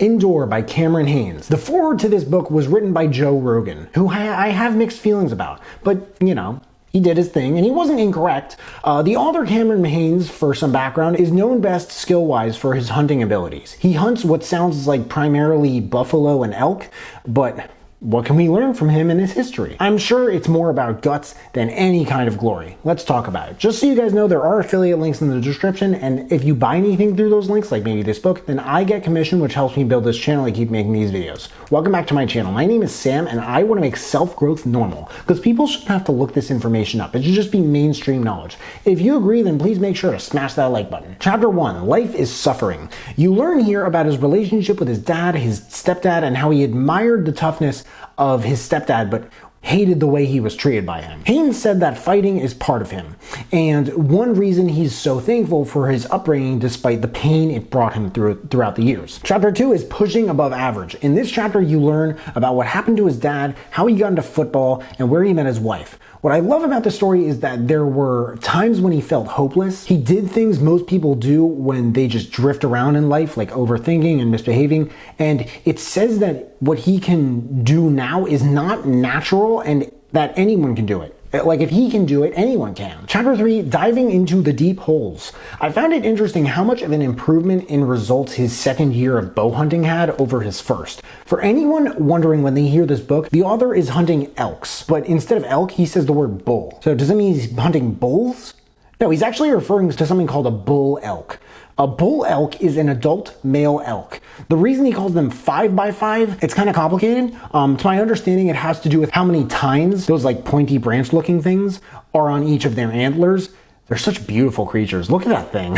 Indoor by Cameron Hanes. The foreword to this book was written by Joe Rogan, who I have mixed feelings about, but you know, he did his thing, and he wasn't incorrect. The author Cameron Hanes, for some background, is known best skill-wise for his hunting abilities. He hunts what sounds like primarily buffalo and elk, but what can we learn from him and his history? I'm sure it's more about guts than any kind of glory. Let's talk about it. Just so you guys know, there are affiliate links in the description, and if you buy anything through those links, like maybe this book, then I get commission, which helps me build this channel and keep making these videos. Welcome back to my channel. My name is Sam, and I want to make self-growth normal, because people shouldn't have to look this information up. It should just be mainstream knowledge. If you agree, then please make sure to smash that like button. Chapter 1, Life is Suffering. You learn here about his relationship with his dad, his stepdad, and how he admired the toughness of his stepdad, but hated the way he was treated by him. Haynes said that fighting is part of him, and one reason he's so thankful for his upbringing despite the pain it brought him throughout the years. Chapter 2 is Pushing Above Average. In this chapter, you learn about what happened to his dad, how he got into football, and where he met his wife. What I love about the story is that there were times when he felt hopeless. He did things most people do when they just drift around in life, like overthinking and misbehaving. And it says that what he can do now is not natural and that anyone can do it. Like, if he can do it, anyone can. Chapter 3, Diving into the Deep Holes. I found it interesting how much of an improvement in results his second year of bow hunting had over his first. For anyone wondering when they hear this book, the author is hunting elks, but instead of elk, he says the word bull. So does that mean he's hunting bulls? No, he's actually referring to something called a bull elk. A bull elk is an adult male elk. The reason he calls them 5x5, it's kind of complicated. To my understanding, it has to do with how many tines, those like pointy branch looking things, are on each of their antlers. They're such beautiful creatures. Look at that thing.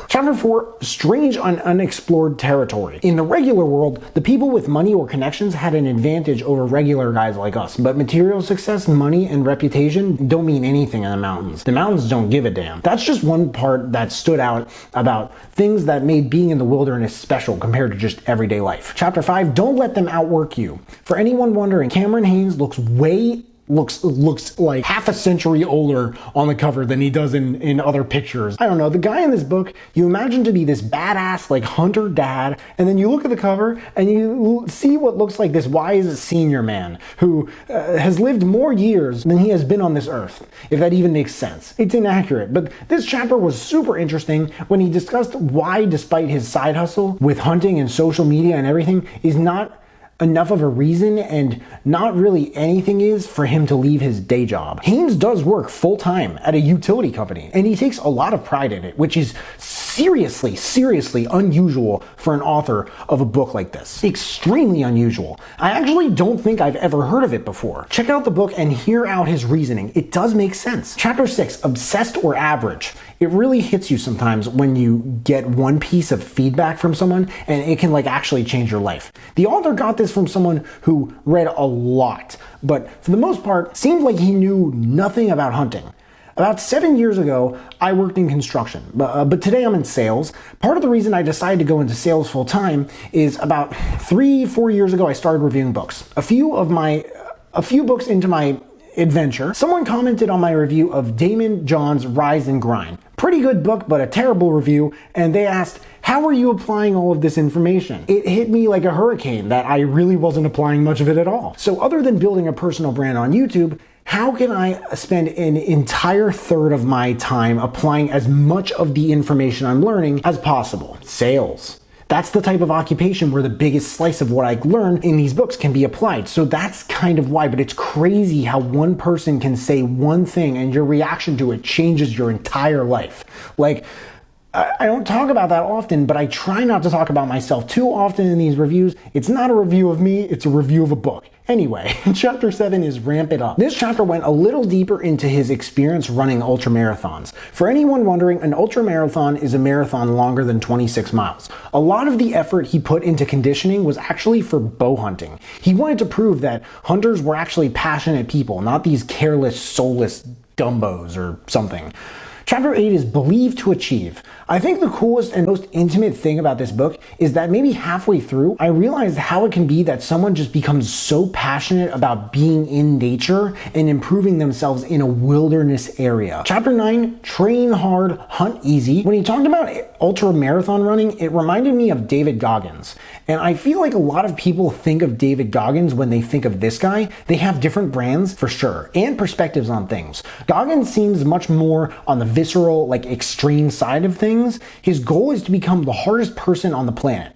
Chapter 4, Strange and Unexplored Territory. In the regular world, the people with money or connections had an advantage over regular guys like us, but material success, money, and reputation don't mean anything in the mountains. The mountains don't give a damn. That's just one part that stood out about things that made being in the wilderness special compared to just everyday life. Chapter 5, Don't Let Them Outwork You. For anyone wondering, Cameron Hanes looks like half a century older on the cover than he does in other pictures. I don't know, the guy in this book, you imagine to be this badass like hunter dad, and then you look at the cover and you see what looks like this wise senior man who has lived more years than he has been on this earth, if that even makes sense. It's inaccurate, but this chapter was super interesting when he discussed why, despite his side hustle with hunting and social media and everything, is not enough of a reason, and not really anything is, for him to leave his day job. Hanes does work full-time at a utility company, and he takes a lot of pride in it, which is seriously unusual for an author of a book like this. Extremely unusual. I actually don't think I've ever heard of it before. Check out the book and hear out his reasoning. It does make sense. Chapter 6, Obsessed or Average. It really hits you sometimes when you get one piece of feedback from someone and it can like actually change your life. The author got this from someone who read a lot, but for the most part, seemed like he knew nothing about hunting. About 7 years ago, I worked in construction, but today I'm in sales. Part of the reason I decided to go into sales full time is about 3-4 years ago, I started reviewing books. A few books into my adventure, someone commented on my review of Damon John's Rise and Grind. Pretty good book, but a terrible review, and they asked, how are you applying all of this information? It hit me like a hurricane that I really wasn't applying much of it at all. So other than building a personal brand on YouTube, how can I spend an entire third of my time applying as much of the information I'm learning as possible? Sales. That's the type of occupation where the biggest slice of what I learned in these books can be applied. So that's kind of why, but it's crazy how one person can say one thing and your reaction to it changes your entire life. Like, I don't talk about that often, but I try not to talk about myself too often in these reviews. It's not a review of me, it's a review of a book. Anyway, chapter 7 is Ramp It Up. This chapter went a little deeper into his experience running ultramarathons. For anyone wondering, an ultramarathon is a marathon longer than 26 miles. A lot of the effort he put into conditioning was actually for bow hunting. He wanted to prove that hunters were actually passionate people, not these careless, soulless dumbos or something. Chapter 8 is Believe to Achieve. I think the coolest and most intimate thing about this book is that maybe halfway through, I realized how it can be that someone just becomes so passionate about being in nature and improving themselves in a wilderness area. Chapter 9, Train Hard, Hunt Easy. When he talked about ultra marathon running, it reminded me of David Goggins. And I feel like a lot of people think of David Goggins when they think of this guy. They have different brands for sure, and perspectives on things. Goggins seems much more on the visceral, like extreme side of things. His goal is to become the hardest person on the planet,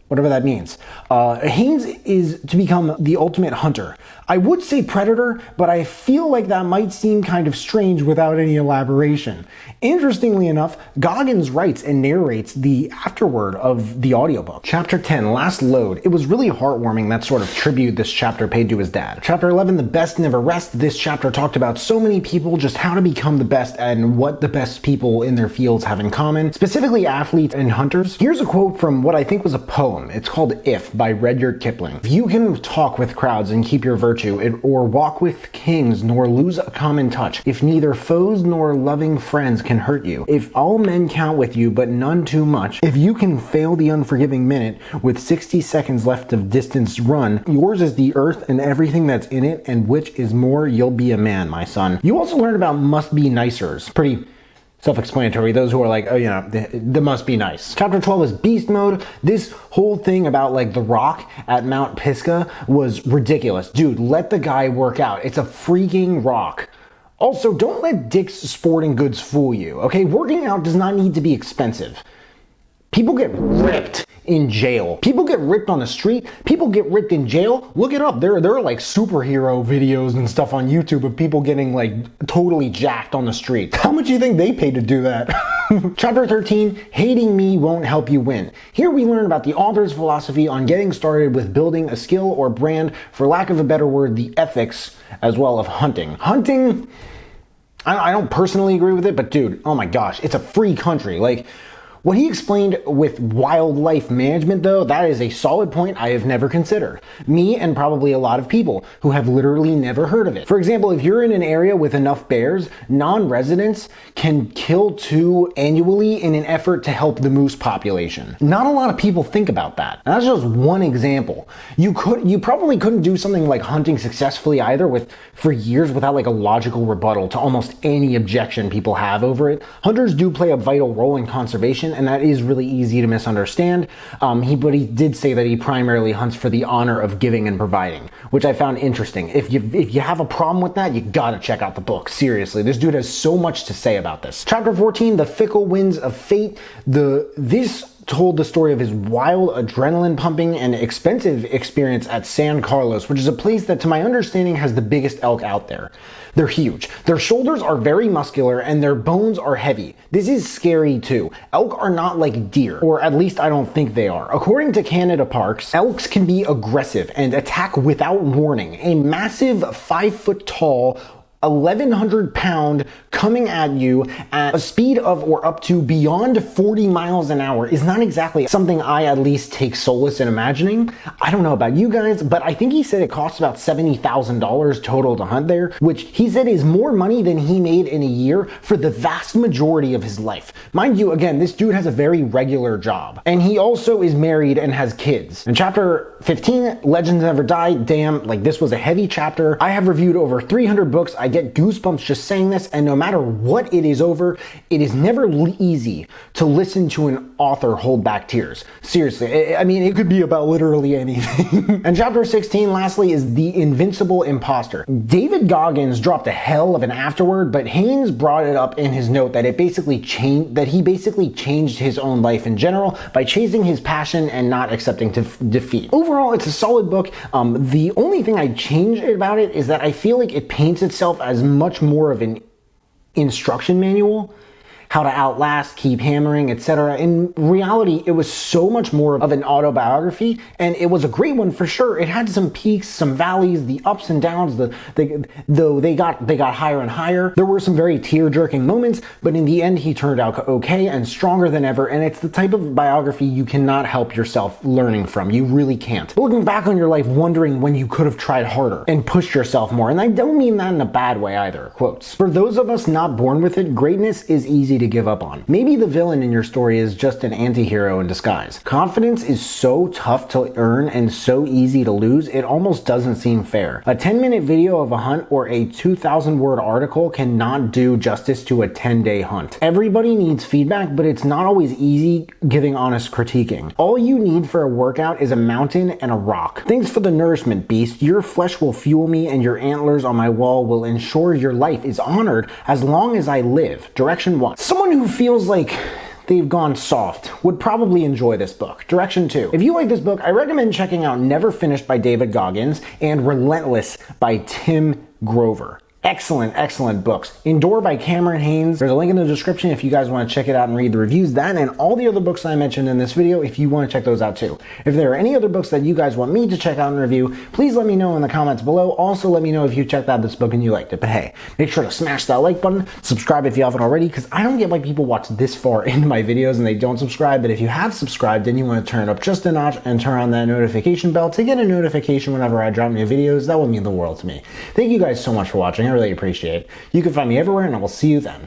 whatever that means. Haynes is to become the ultimate hunter. I would say predator, but I feel like that might seem kind of strange without any elaboration. Interestingly enough, Goggins writes and narrates the afterword of the audiobook. Chapter 10, Last Load. It was really heartwarming, that sort of tribute this chapter paid to his dad. Chapter 11, The Best Never Rest. This chapter talked about so many people, just how to become the best and what the best people in their fields have in common, specifically athletes and hunters. Here's a quote from what I think was a poem. It's called If by Rudyard Kipling. If you can talk with crowds and keep your virtue, or walk with kings nor lose a common touch, if neither foes nor loving friends can hurt you, if all men count with you but none too much, if you can fail the unforgiving minute with 60 seconds left of distance run, yours is the earth and everything that's in it, and which is more, you'll be a man, my son. You also learned about must be nicers. Pretty self-explanatory. Those who are like, oh, you know, they must be nice. Chapter 12 is Beast Mode. This whole thing about like the rock at Mount Pisgah was ridiculous. Dude, let the guy work out. It's a freaking rock. Also, don't let Dick's Sporting Goods fool you, okay? Working out does not need to be expensive. People get ripped in jail. People get ripped on the street. People get ripped in jail. Look it up. There are like superhero videos and stuff on YouTube of people getting like totally jacked on the street. How much do you think they paid to do that? Chapter 13, Hating Me Won't Help You Win. Here we learn about the author's philosophy on getting started with building a skill or brand, for lack of a better word, the ethics as well of hunting. Hunting, I don't personally agree with it, but dude, oh my gosh, it's a free country. Like, what he explained with wildlife management, though, that is a solid point I have never considered. Me and probably a lot of people who have literally never heard of it. For example, if you're in an area with enough bears, non-residents can kill 2 annually in an effort to help the moose population. Not a lot of people think about that. And that's just one example. You probably couldn't do something like hunting successfully either for years without like a logical rebuttal to almost any objection people have over it. Hunters do play a vital role in conservation, and that is really easy to misunderstand. But he did say that he primarily hunts for the honor of giving and providing, which I found interesting. If you have a problem with that, you gotta check out the book. Seriously, this dude has so much to say about this. Chapter 14, The Fickle Winds of Fate. This told the story of his wild, adrenaline-pumping, and expensive experience at San Carlos, which is a place that, to my understanding, has the biggest elk out there. They're huge. Their shoulders are very muscular, and their bones are heavy. This is scary, too. Elk are not like deer, or at least I don't think they are. According to Canada Parks, elks can be aggressive and attack without warning. A massive 5-foot-tall, 1,100 pound coming at you at a speed of or up to beyond 40 miles an hour is not exactly something I at least take solace in imagining. I don't know about you guys, but I think he said it costs about $70,000 total to hunt there, which he said is more money than he made in a year for the vast majority of his life. Mind you, again, this dude has a very regular job, and he also is married and has kids. In chapter 15, Legends Never Die. Damn, like this was a heavy chapter. I have reviewed over 300 books. I get goosebumps just saying this, and no matter what it is over, it is never easy to listen to an author hold back tears. Seriously, I mean, it could be about literally anything. And chapter 16, lastly, is The Invincible Imposter. David Goggins dropped a hell of an afterword, but Haynes brought it up in his note that he basically changed his own life in general by chasing his passion and not accepting defeat. Overall, it's a solid book. The only thing I'd change about it is that I feel like it paints itself as much more of an instruction manual. how to outlast, keep hammering, etc. In reality, it was so much more of an autobiography, and it was a great one for sure. It had some peaks, some valleys, the ups and downs, though they got higher and higher. There were some very tear-jerking moments, but in the end, he turned out okay and stronger than ever, and it's the type of biography you cannot help yourself learning from. You really can't. Looking back on your life, wondering when you could have tried harder and pushed yourself more, and I don't mean that in a bad way either. Quotes. For those of us not born with it, greatness is easy to give up on. Maybe the villain in your story is just an anti-hero in disguise. Confidence is so tough to earn and so easy to lose, it almost doesn't seem fair. A 10-minute video of a hunt or a 2,000-word article cannot do justice to a 10-day hunt. Everybody needs feedback, but it's not always easy giving honest critiquing. All you need for a workout is a mountain and a rock. Thanks for the nourishment, beast. Your flesh will fuel me, and your antlers on my wall will ensure your life is honored as long as I live. Direction 1. Someone who feels like they've gone soft would probably enjoy this book. Direction 2. If you like this book, I recommend checking out Never Finished by David Goggins and Relentless by Tim Grover. Excellent books. Endure by Cameron Hanes. There's a link in the description if you guys want to check it out and read the reviews. That and all the other books that I mentioned in this video if you want to check those out too. If there are any other books that you guys want me to check out and review, please let me know in the comments below. Also, let me know if you checked out this book and you liked it. But hey, make sure to smash that like button, subscribe if you haven't already, because I don't get why people watch this far into my videos and they don't subscribe. But if you have subscribed and you want to turn it up just a notch and turn on that notification bell to get a notification whenever I drop new videos, that would mean the world to me. Thank you guys so much for watching. I really appreciate it. You can find me everywhere, and I will see you then.